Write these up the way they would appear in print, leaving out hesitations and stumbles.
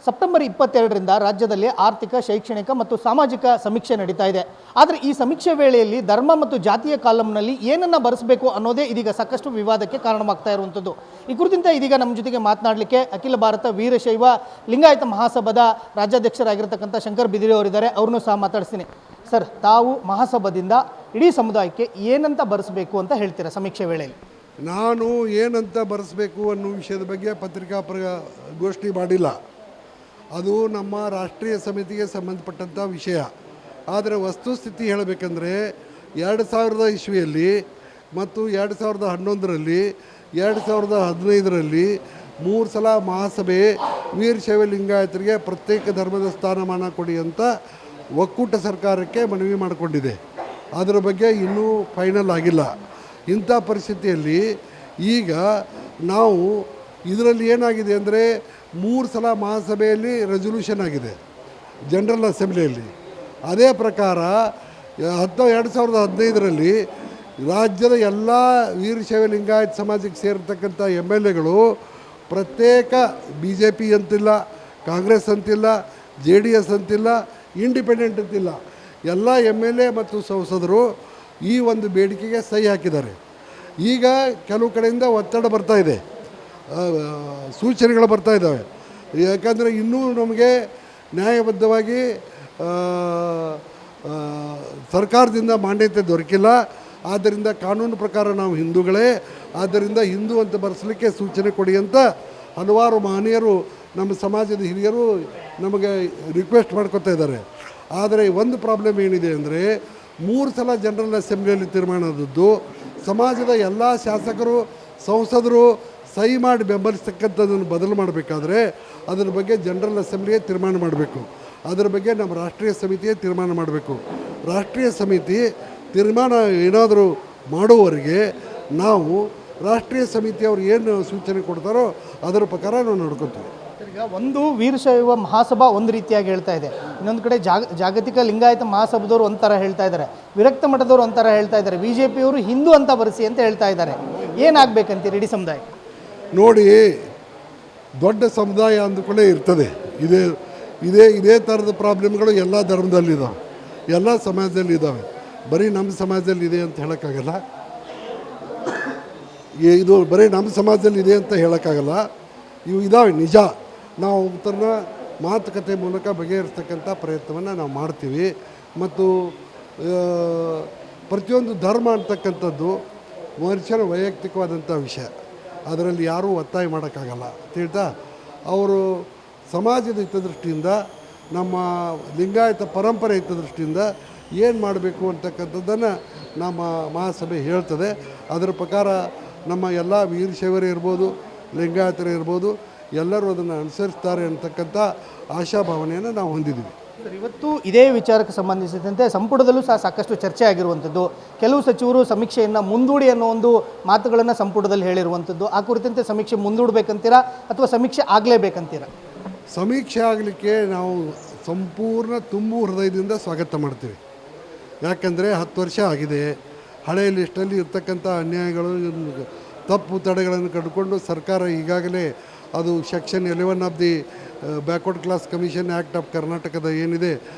September 22ರಿಂದ ರಾಜ್ಯದಲ್ಲಿ ಆರ್ಥಿಕ, ಶೈಕ್ಷಣಿಕ ಮತ್ತು ಸಾಮಾಜಿಕ ಸಮೀಕ್ಷೆ ನಡೀತಾ ಇದೆ. ಆದರೆ ಈ ಸಮೀಕ್ಷೆ ವೇಳೆಯಲ್ಲಿ ಧರ್ಮ ಮತ್ತು ಜಾತಿಯ ಕಾಲಂನಲ್ಲಿ ಏನನ್ನ ಬರೆಸಬೇಕು ಅನ್ನೋದೇ ಇದೀಗ ಸಾಕಷ್ಟು ವಿವಾದಕ್ಕೆ ಕಾರಣವಾಗ್ತಾ ಇರುವಂಥದ್ದು. ಈ ಕುರಿತಂತೆ ಇದೀಗ ನಮ್ಮ ಜೊತೆಗೆ ಮಾತನಾಡಲಿಕ್ಕೆ ಅಖಿಲ ಭಾರತ ವೀರಶೈವ ಲಿಂಗಾಯತ ಮಹಾಸಭಾದ ರಾಜ್ಯಾಧ್ಯಕ್ಷರಾಗಿರ್ತಕ್ಕಂಥ ಶಂಕರ್ ಬಿದಿರಿ ಅವರಿದ್ದಾರೆ. ಅವ್ರನ್ನೂ ಸಹ ಮಾತಾಡ್ತೀನಿ. ಸರ್, ತಾವು ಮಹಾಸಭಾದಿಂದ ಇಡೀ ಸಮುದಾಯಕ್ಕೆ ಏನಂತ ಬರೆಸಬೇಕು ಅಂತ ಹೇಳ್ತೀರಾ ಸಮೀಕ್ಷೆ ವೇಳೆಯಲ್ಲಿ? ನಾನು ಏನಂತ ಬರೆಸಬೇಕು ಅನ್ನೋ ವಿಷಯದ ಬಗ್ಗೆ ಪತ್ರಿಕಾ ಗೋಷ್ಠಿ ಮಾಡಿಲ್ಲ. ಅದು ನಮ್ಮ ರಾಷ್ಟ್ರೀಯ ಸಮಿತಿಗೆ ಸಂಬಂಧಪಟ್ಟಂಥ ವಿಷಯ. ಆದರೆ ವಸ್ತುಸ್ಥಿತಿ ಹೇಳಬೇಕಂದ್ರೆ 2000 ಇಸ್ವಿಯಲ್ಲಿ ಮತ್ತು 2011ರಲ್ಲಿ 2015ರಲ್ಲಿ 3 ಸಲ ಮಹಾಸಭೆ ವೀರಶೈವ ಲಿಂಗಾಯತರಿಗೆ ಪ್ರತ್ಯೇಕ ಧರ್ಮದ ಸ್ಥಾನಮಾನ ಕೊಡಿ ಅಂತ ಒಕ್ಕೂಟ ಸರ್ಕಾರಕ್ಕೆ ಮನವಿ ಮಾಡಿಕೊಂಡಿದೆ. ಅದರ ಬಗ್ಗೆ ಇನ್ನೂ ಫೈನಲ್ ಆಗಿಲ್ಲ. ಇಂಥ ಪರಿಸ್ಥಿತಿಯಲ್ಲಿ ಈಗ ನಾವು ಇದರಲ್ಲಿ ಏನಾಗಿದೆ ಅಂದರೆ 3 ಸಲ ಮಹಾಸಭೆಯಲ್ಲಿ ರೆಸೊಲ್ಯೂಷನ್ ಆಗಿದೆ ಜನರಲ್ ಅಸೆಂಬ್ಲಿಯಲ್ಲಿ. ಅದೇ ಪ್ರಕಾರ 2015ರಲ್ಲಿ ರಾಜ್ಯದ ಎಲ್ಲ ವೀರಶೈವ ಲಿಂಗಾಯತ ಸಮಾಜಕ್ಕೆ ಸೇರಿರ್ತಕ್ಕಂಥ MLAಗಳು ಪ್ರತ್ಯೇಕ BJP ಅಂತಿಲ್ಲ, ಕಾಂಗ್ರೆಸ್ ಅಂತಿಲ್ಲ, JDS ಅಂತಿಲ್ಲ, ಇಂಡಿಪೆಂಡೆಂಟ್ ಅಂತಿಲ್ಲ, ಎಲ್ಲ MLA ಮತ್ತು ಸಂಸದರು ಈ ಒಂದು ಬೇಡಿಕೆಗೆ ಸಹಿ ಹಾಕಿದ್ದಾರೆ. ಈಗ ಕೆಲವು ಕಡೆಯಿಂದ ಒತ್ತಡ ಬರ್ತಾ ಇದೆ, ಸೂಚನೆಗಳು ಬರ್ತಾ ಇದ್ದಾವೆ. ಯಾಕಂದರೆ ಇನ್ನೂ ನಮಗೆ ನ್ಯಾಯಬದ್ಧವಾಗಿ ಸರ್ಕಾರದಿಂದ ಮಾನ್ಯತೆ ದೊರಕಿಲ್ಲ. ಆದ್ದರಿಂದ ಕಾನೂನು ಪ್ರಕಾರ ನಾವು ಹಿಂದೂಗಳೇ, ಆದ್ದರಿಂದ ಹಿಂದೂ ಅಂತ ಬರೆಸಲಿಕ್ಕೆ ಸೂಚನೆ ಕೊಡಿ ಅಂತ ಹಲವಾರು ಮಹನೀಯರು, ನಮ್ಮ ಸಮಾಜದ ಹಿರಿಯರು ನಮಗೆ ರಿಕ್ವೆಸ್ಟ್ ಮಾಡ್ಕೊತಾ ಇದ್ದಾರೆ. ಆದರೆ ಒಂದು ಪ್ರಾಬ್ಲಮ್ ಏನಿದೆ ಅಂದರೆ 3 ಸಲ ಜನರಲ್ ಅಸೆಂಬ್ಲಿಯಲ್ಲಿ ತೀರ್ಮಾನದದ್ದು ಸಮಾಜದ ಎಲ್ಲ ಶಾಸಕರು, ಸಂಸದರು ಸಹಿ ಮಾಡಿ ಬೆಂಬಲಿಸ್ತಕ್ಕಂಥದ್ದನ್ನು ಬದಲು ಮಾಡಬೇಕಾದ್ರೆ ಅದರ ಬಗ್ಗೆ ಜನರಲ್ ಅಸೆಂಬ್ಲಿಯೇ ತೀರ್ಮಾನ ಮಾಡಬೇಕು. ಅದರ ಬಗ್ಗೆ ನಮ್ಮ ರಾಷ್ಟ್ರೀಯ ಸಮಿತಿಯೇ ತೀರ್ಮಾನ ಮಾಡಬೇಕು. ರಾಷ್ಟ್ರೀಯ ಸಮಿತಿ ತೀರ್ಮಾನ ಏನಾದರೂ ಮಾಡುವವರೆಗೆ ನಾವು ರಾಷ್ಟ್ರೀಯ ಸಮಿತಿಯವರು ಏನು ಸೂಚನೆ ಕೊಡ್ತಾರೋ ಅದರ ಪ್ರಕಾರ ನಾವು ನೋಡ್ಕೊತೀವಿ. ಈಗ ಒಂದು ವೀರಶೈವ ಮಹಾಸಭಾ ಒಂದು ರೀತಿಯಾಗಿ ಹೇಳ್ತಾ ಇದೆ, ಇನ್ನೊಂದು ಕಡೆ ಜಾಗತಿಕ ಲಿಂಗಾಯತ ಮಹಾಸಭಾದವರು ಒಂಥರ ಹೇಳ್ತಾ ಇದ್ದಾರೆ, ವಿರಕ್ತ ಮಠದವರು ಒಂಥರ ಹೇಳ್ತಾ ಇದ್ದಾರೆ, BJPಯವರು ಹಿಂದೂ ಅಂತ ಬರೆಸಿ ಅಂತ ಹೇಳ್ತಾ ಇದ್ದಾರೆ. ಏನಾಗಬೇಕಂತೀರಿ ಇಡೀ ಸಮುದಾಯ? ನೋಡಿ, ದೊಡ್ಡ ಸಮುದಾಯ ಅಂದುಕೊಳ್ಳೇ ಇರ್ತದೆ. ಇದೇ ಥರದ ಪ್ರಾಬ್ಲಮ್ಗಳು ಎಲ್ಲ ಧರ್ಮದಲ್ಲಿದ್ದಾವೆ, ಎಲ್ಲ ಸಮಾಜದಲ್ಲಿ ಇದ್ದಾವೆ. ಬರೀ ನಮ್ಮ ಸಮಾಜದಲ್ಲಿ ಇದೆ ಅಂತ ಹೇಳೋಕ್ಕಾಗಲ್ಲ. ಇದು ಬರೀ ನಮ್ಮ ಸಮಾಜದಲ್ಲಿ ಇದೆ ಅಂತ ಹೇಳೋಕ್ಕಾಗಲ್ಲ. ಇವು ಇದ್ದಾವೆ, ನಿಜ. ನಾವು ಉತ್ತರನ ಮಾತುಕತೆ ಮೂಲಕ ಬಗೆಹರಿಸ್ತಕ್ಕಂಥ ಪ್ರಯತ್ನವನ್ನು ನಾವು ಮಾಡ್ತೀವಿ. ಮತ್ತು ಪ್ರತಿಯೊಂದು ಧರ್ಮ ಅಂತಕ್ಕಂಥದ್ದು ಮನುಷ್ಯನ ವೈಯಕ್ತಿಕವಾದಂಥ ವಿಷಯ. ಅದರಲ್ಲಿ ಯಾರೂ ಒತ್ತಾಯ ಮಾಡೋಕ್ಕಾಗಲ್ಲ ತಿಳಿತಾ. ಅವರು ಸಮಾಜದ ಹಿತದೃಷ್ಟಿಯಿಂದ, ನಮ್ಮ ಲಿಂಗಾಯತ ಪರಂಪರೆ ಹಿತದೃಷ್ಟಿಯಿಂದ ಏನು ಮಾಡಬೇಕು ಅಂತಕ್ಕಂಥದ್ದನ್ನು ನಮ್ಮ ಮಹಾಸಭೆ ಹೇಳ್ತದೆ. ಅದರ ಪ್ರಕಾರ ನಮ್ಮ ಎಲ್ಲ ವೀರಶೈವರೇ ಇರ್ಬೋದು, ಲಿಂಗಾಯತರೇ ಇರ್ಬೋದು, ಎಲ್ಲರೂ ಅದನ್ನು ಅನುಸರಿಸ್ತಾರೆ ಅಂತಕ್ಕಂಥ ಆಶಾಭಾವನೆಯನ್ನು ನಾವು ಹೊಂದಿದ್ದೀವಿ. ಸರ್, ಇವತ್ತು ಇದೇ ವಿಚಾರಕ್ಕೆ ಸಂಬಂಧಿಸಿದಂತೆ ಸಂಪುಟದಲ್ಲೂ ಸಹ ಸಾಕಷ್ಟು ಚರ್ಚೆ ಆಗಿರುವಂಥದ್ದು. ಕೆಲವು ಸಚಿವರು ಸಮೀಕ್ಷೆಯನ್ನು ಮುಂದೂಡಿ ಅನ್ನೋ ಒಂದು ಮಾತುಗಳನ್ನು ಸಂಪುಟದಲ್ಲಿ ಹೇಳಿರುವಂಥದ್ದು. ಆ ಕುರಿತಂತೆ ಸಮೀಕ್ಷೆ ಮುಂದೂಡಬೇಕಂತೀರಾ ಅಥವಾ ಸಮೀಕ್ಷೆ ಆಗಲೇಬೇಕಂತೀರಾ? ಸಮೀಕ್ಷೆ ಆಗಲಿಕ್ಕೆ ನಾವು ಸಂಪೂರ್ಣ ತುಂಬು ಹೃದಯದಿಂದ ಸ್ವಾಗತ ಮಾಡ್ತೀವಿ. ಯಾಕಂದರೆ 10 ವರ್ಷ ಆಗಿದೆ. ಹಳೆಯ ಲಿಸ್ಟಲ್ಲಿ ಇರ್ತಕ್ಕಂಥ ಅನ್ಯಾಯಗಳು, ತಪ್ಪು ತಡೆಗಳನ್ನು ಕಂಡುಕೊಂಡು ಸರ್ಕಾರ ಈಗಾಗಲೇ ಅದು section 11 of the backward class commission act of ಕರ್ನಾಟಕದ ಏನಿದೆ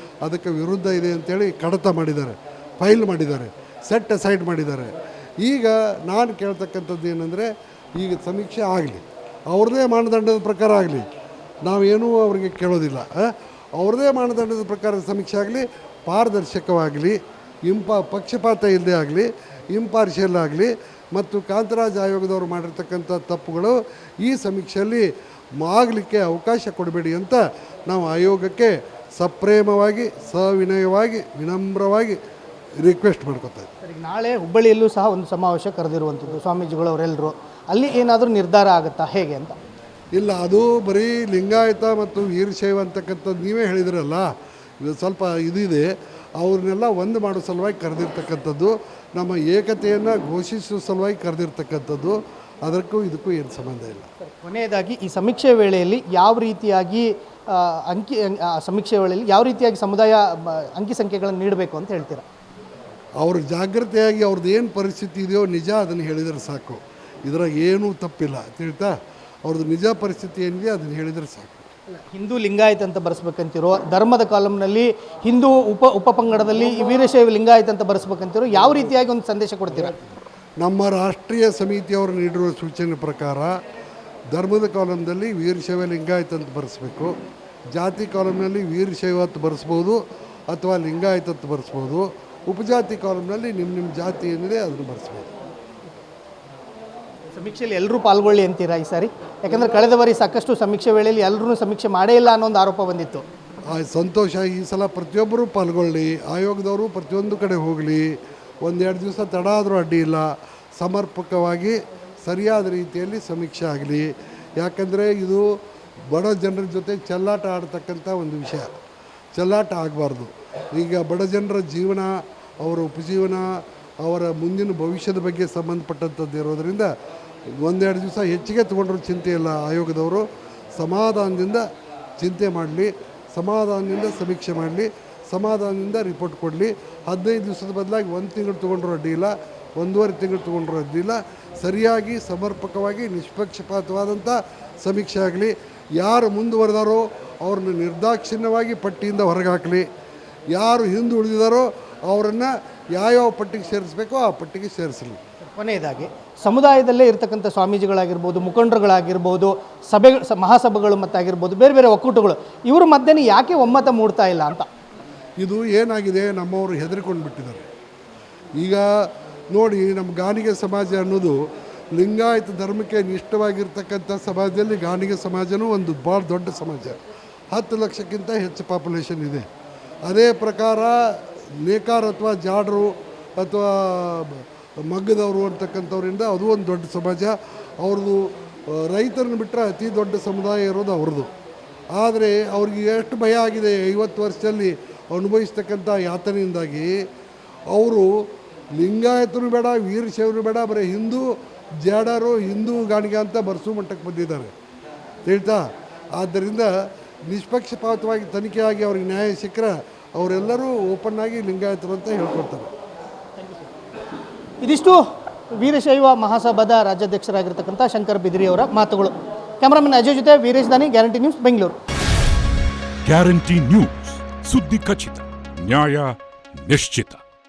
ಅದಕ್ಕೆ ವಿರುದ್ಧ ಇದೆ ಅಂತೇಳಿ ಕಡತ ಮಾಡಿದ್ದಾರೆ, ಫೈಲ್ ಮಾಡಿದ್ದಾರೆ, ಸೆಟ್ ಅಸೈಡ್ ಮಾಡಿದ್ದಾರೆ. ಈಗ ನಾನು ಕೇಳ್ತಕ್ಕಂಥದ್ದು ಏನಂದರೆ, ಈಗ ಸಮೀಕ್ಷೆ ಆಗಲಿ, ಅವ್ರದ್ದೇ ಮಾನದಂಡದ ಪ್ರಕಾರ ಆಗಲಿ, ನಾವೇನೂ ಅವರಿಗೆ ಕೇಳೋದಿಲ್ಲ. ಅವ್ರದ್ದೇ ಮಾನದಂಡದ ಪ್ರಕಾರ ಸಮೀಕ್ಷೆ ಆಗಲಿ, ಪಾರದರ್ಶಕವಾಗಲಿ, ಪಕ್ಷಪಾತ ಇಲ್ಲದೆ ಆಗಲಿ, ಇಂಪಾರ್ಷಿಯಲ್ ಆಗಲಿ, ಮತ್ತು ಕಾಂತರಾಜ್ ಆಯೋಗದವರು ಮಾಡಿರ್ತಕ್ಕಂಥ ತಪ್ಪುಗಳು ಈ ಸಮೀಕ್ಷೆಯಲ್ಲಿ ಆಗಲಿಕ್ಕೆ ಅವಕಾಶ ಕೊಡಬೇಡಿ ಅಂತ ನಾವು ಆಯೋಗಕ್ಕೆ ಸಪ್ರೇಮವಾಗಿ, ಸವಿನಯವಾಗಿ, ವಿನಮ್ರವಾಗಿ ರಿಕ್ವೆಸ್ಟ್ ಮಾಡ್ಕೊತಾ ಇದ್ದೀವಿ. ಈಗ ನಾಳೆ ಹುಬ್ಬಳ್ಳಿಯಲ್ಲೂ ಸಹ ಒಂದು ಸಮಾವೇಶ ಕರೆದಿರುವಂಥದ್ದು, ಸ್ವಾಮೀಜಿಗಳವರೆಲ್ಲರೂ. ಅಲ್ಲಿ ಏನಾದರೂ ನಿರ್ಧಾರ ಆಗುತ್ತಾ ಹೇಗೆ ಅಂತ? ಇಲ್ಲ, ಅದು ಬರೀ ಲಿಂಗಾಯತ ಮತ್ತು ವೀರಶೈವ ಅಂತಕ್ಕಂಥದ್ದು ನೀವೇ ಹೇಳಿದ್ರಲ್ಲ, ಇದು ಸ್ವಲ್ಪ ಇದಿದೆ. ಅವ್ರನ್ನೆಲ್ಲ ಒಂದು ಮಾಡೋ ಸಲುವಾಗಿ ಕರೆದಿರ್ತಕ್ಕಂಥದ್ದು, ನಮ್ಮ ಏಕತೆಯನ್ನು ಘೋಷಿಸುವ ಸಲುವಾಗಿ ಕರೆದಿರ್ತಕ್ಕಂಥದ್ದು. ಅದಕ್ಕೂ ಇದಕ್ಕೂ ಏನು ಸಂಬಂಧ ಇಲ್ಲ. ಕೊನೆಯದಾಗಿ ಈ ಸಮೀಕ್ಷೆ ವೇಳೆಯಲ್ಲಿ ಯಾವ ರೀತಿಯಾಗಿ ಸಮೀಕ್ಷೆ ವೇಳೆಯಲ್ಲಿ ಯಾವ ರೀತಿಯಾಗಿ ಸಮುದಾಯ ಅಂಕಿ ಸಂಖ್ಯೆಗಳನ್ನು ನೀಡಬೇಕು ಅಂತ ಹೇಳ್ತೀರಾ? ಅವರು ಜಾಗ್ರತೆಯಾಗಿ ಅವ್ರದ್ದು ಏನು ಪರಿಸ್ಥಿತಿ ಇದೆಯೋ ನಿಜ ಅದನ್ನು ಹೇಳಿದರೆ ಸಾಕು. ಇದರಾಗ ಏನೂ ತಪ್ಪಿಲ್ಲ ತಿಳಿತಾ. ಅವ್ರದ್ದು ನಿಜ ಪರಿಸ್ಥಿತಿ ಏನಿದೆ ಅದನ್ನು ಹೇಳಿದರೆ ಸಾಕು. ಹಿಂದೂ ಲಿಂಗಾಯತ್ ಅಂತ ಬರೆಸ್ಬೇಕಂತಿರೋ, ಧರ್ಮದ ಕಾಲಮ್ನಲ್ಲಿ ಹಿಂದೂ ಉಪಪಂಗಡದಲ್ಲಿ ವೀರಶೈವ ಲಿಂಗಾಯತ್ ಅಂತ ಬರೆಸ್ಬೇಕಂತಿರೋ, ಯಾವ ರೀತಿಯಾಗಿ ಒಂದು ಸಂದೇಶ ಕೊಡ್ತೀರಾ? ನಮ್ಮ ರಾಷ್ಟ್ರೀಯ ಸಮಿತಿಯವರು ನೀಡಿರುವ ಸೂಚನೆ ಪ್ರಕಾರ ಧರ್ಮದ ಕಾಲಮ್ನಲ್ಲಿ ವೀರಶೈವ ಲಿಂಗಾಯತ್ ಅಂತ ಬರೆಸ್ಬೇಕು, ಜಾತಿ ಕಾಲಮ್ನಲ್ಲಿ ವೀರಶೈವ ಅಂತ ಬರೆಸ್ಬೋದು ಅಥವಾ ಲಿಂಗಾಯತ್ ಅಂತ ಬರೆಸ್ಬೋದು, ಉಪಜಾತಿ ಕಾಲಮ್ನಲ್ಲಿ ನಿಮ್ಮ ಜಾತಿ ಏನಿದೆ ಅದನ್ನು ಬರೆಸ್ಬೋದು. ಸಮೀಕ್ಷೆಯಲ್ಲಿ ಎಲ್ಲರೂ ಪಾಲ್ಗೊಳ್ಳಿ ಅಂತೀರಾ ಈ ಸಾರಿ? ಯಾಕಂದರೆ ಕಳೆದ ಬಾರಿ ಸಾಕಷ್ಟು ಸಮೀಕ್ಷೆ ವೇಳೆಯಲ್ಲಿ ಎಲ್ಲರೂ ಸಮೀಕ್ಷೆ ಮಾಡೇ ಇಲ್ಲ ಅನ್ನೋ ಒಂದು ಆರೋಪ ಬಂದಿತ್ತು. ಸಂತೋಷ, ಈ ಸಲ ಪ್ರತಿಯೊಬ್ಬರೂ ಪಾಲ್ಗೊಳ್ಳಿ, ಆಯೋಗದವರು ಪ್ರತಿಯೊಂದು ಕಡೆ ಹೋಗಲಿ, ಒಂದೆರಡು ದಿವಸ ತಡ ಆದರೂ ಅಡ್ಡಿ ಇಲ್ಲ, ಸಮರ್ಪಕವಾಗಿ ಸರಿಯಾದ ರೀತಿಯಲ್ಲಿ ಸಮೀಕ್ಷೆ ಆಗಲಿ. ಯಾಕಂದರೆ ಇದು ಬಡ ಜನರ ಜೊತೆ ಚೆಲ್ಲಾಟ ಆಡ್ತಕ್ಕಂಥ ಒಂದು ವಿಷಯ, ಚೆಲ್ಲಾಟ ಆಗಬಾರ್ದು. ಈಗ ಬಡ ಜನರ ಜೀವನ, ಅವರ ಉಪಜೀವನ, ಅವರ ಮುಂದಿನ ಭವಿಷ್ಯದ ಬಗ್ಗೆ ಸಂಬಂಧಪಟ್ಟಂಥದ್ದು ಇರೋದರಿಂದ ಒಂದೆರಡು ದಿವಸ ಹೆಚ್ಚಿಗೆ ತೊಗೊಂಡ್ರೂ ಚಿಂತೆ ಇಲ್ಲ. ಆಯೋಗದವರು ಸಮಾಧಾನದಿಂದ ಚಿಂತೆ ಮಾಡಲಿ, ಸಮಾಧಾನದಿಂದ ಸಮೀಕ್ಷೆ ಮಾಡಲಿ, ಸಮಾಧಾನದಿಂದ ರಿಪೋರ್ಟ್ ಕೊಡಲಿ. 15 ದಿವಸದ ಬದಲಾಗಿ 1 ತಿಂಗಳು ತೊಗೊಂಡ್ರೂ ಅಡ್ಡಿ ಇಲ್ಲ, 1.5 ತಿಂಗಳು ತೊಗೊಂಡ್ರೂ ಅಡ್ಡಿ ಇಲ್ಲ. ಸರಿಯಾಗಿ ಸಮರ್ಪಕವಾಗಿ ನಿಷ್ಪಕ್ಷಪಾತವಾದಂಥ ಸಮೀಕ್ಷೆ ಆಗಲಿ. ಯಾರು ಮುಂದುವರೆದಾರೋ ಅವ್ರನ್ನ ನಿರ್ದಾಕ್ಷಿಣ್ಯವಾಗಿ ಪಟ್ಟಿಯಿಂದ ಹೊರಗೆ ಹಾಕಲಿ, ಯಾರು ಹಿಂದುಳಿದಿದ್ದಾರೋ ಅವರನ್ನು ಯಾವ್ಯಾವ ಪಟ್ಟಿಗೆ ಸೇರಿಸಬೇಕೋ ಆ ಪಟ್ಟಿಗೆ ಸೇರಿಸಲಿ. ಕೊನೆಯದಾಗಿ ಸಮುದಾಯದಲ್ಲೇ ಇರತಕ್ಕಂಥ ಸ್ವಾಮೀಜಿಗಳಾಗಿರ್ಬೋದು, ಮುಖಂಡರುಗಳಾಗಿರ್ಬೋದು, ಮಹಾಸಭೆಗಳು ಮತ್ತಾಗಿರ್ಬೋದು, ಬೇರೆ ಬೇರೆ ಒಕ್ಕೂಟಗಳು, ಇವ್ರ ಮಧ್ಯೆ ಯಾಕೆ ಒಮ್ಮತ ಮೂಡ್ತಾ ಇಲ್ಲ ಅಂತ? ಇದು ಏನಾಗಿದೆ, ನಮ್ಮವರು ಹೆದರಿಕೊಂಡು ಬಿಟ್ಟಿದ್ದಾರೆ. ಈಗ ನೋಡಿ, ನಮ್ಮ ಗಾಣಿಗ ಸಮಾಜ ಅನ್ನೋದು ಲಿಂಗಾಯತ ಧರ್ಮಕ್ಕೆ ನಿಷ್ಠವಾಗಿರ್ತಕ್ಕಂಥ ಸಮಾಜದಲ್ಲಿ ಗಾಣಿಗ ಸಮಾಜನೂ ಒಂದು ಭಾಳ ದೊಡ್ಡ ಸಮಾಜ, 10 ಲಕ್ಷಕ್ಕಿಂತ ಹೆಚ್ಚು ಪಾಪ್ಯುಲೇಷನ್ ಇದೆ. ಅದೇ ಪ್ರಕಾರ ನೇಕಾರ ಅಥವಾ ಜಾಡರು ಅಥವಾ ಮಗ್ಗದವರು ಅಂತಕ್ಕಂಥವ್ರಿಂದ ಅದು ಒಂದು ದೊಡ್ಡ ಸಮಾಜ. ಅವ್ರದ್ದು ರೈತರನ್ನು ಬಿಟ್ಟರೆ ಅತಿ ದೊಡ್ಡ ಸಮುದಾಯ ಇರೋದು ಅವ್ರದ್ದು. ಆದರೆ ಅವ್ರಿಗೆ ಎಷ್ಟು ಭಯ ಆಗಿದೆ 50 ವರ್ಷದಲ್ಲಿ ಅನುಭವಿಸ್ತಕ್ಕಂಥ ಯಾತನೆಯಿಂದಾಗಿ, ಅವರು ಲಿಂಗಾಯತರು ಬೇಡ, ವೀರಶೈವರು ಬೇಡ, ಬರೀ ಹಿಂದೂ ಜಾಡರು, ಹಿಂದೂ ಗಾಣಿಗ ಅಂತ ಬರ್ಸು ಮಟ್ಟಕ್ಕೆ ಬಂದಿದ್ದಾರೆ ಹೇಳ್ತಾ. ಆದ್ದರಿಂದ ನಿಷ್ಪಕ್ಷಪಾತವಾಗಿ ತನಿಖೆಯಾಗಿ ಅವ್ರಿಗೆ ನ್ಯಾಯ ಸಿಕ್ಕರೆ ಅವರೆಲ್ಲರೂ ಓಪನ್ ಆಗಿ ಲಿಂಗಾಯತರು ಅಂತ ಹೇಳ್ಕೊಳ್ತಾರೆ. ಇದಿಷ್ಟು ವೀರಶೈವ ಮಹಾಸಭಾದ ರಾಜ್ಯಾಧ್ಯಕ್ಷರಾಗಿರ್ತಕ್ಕಂಥ ಶಂಕರ್ ಬಿದಿರಿ ಅವರ ಮಾತುಗಳು. ಕ್ಯಾಮರಾಮನ್ ಅಜಯ್ ಜೊತೆ ವೀರೇಶ್ ದಾನಿ, guarantee news, Bengaluru. Guarantee news, ಸುದ್ದಿ ಖಚಿತ, ನ್ಯಾಯ ನಿಶ್ಚಿತ.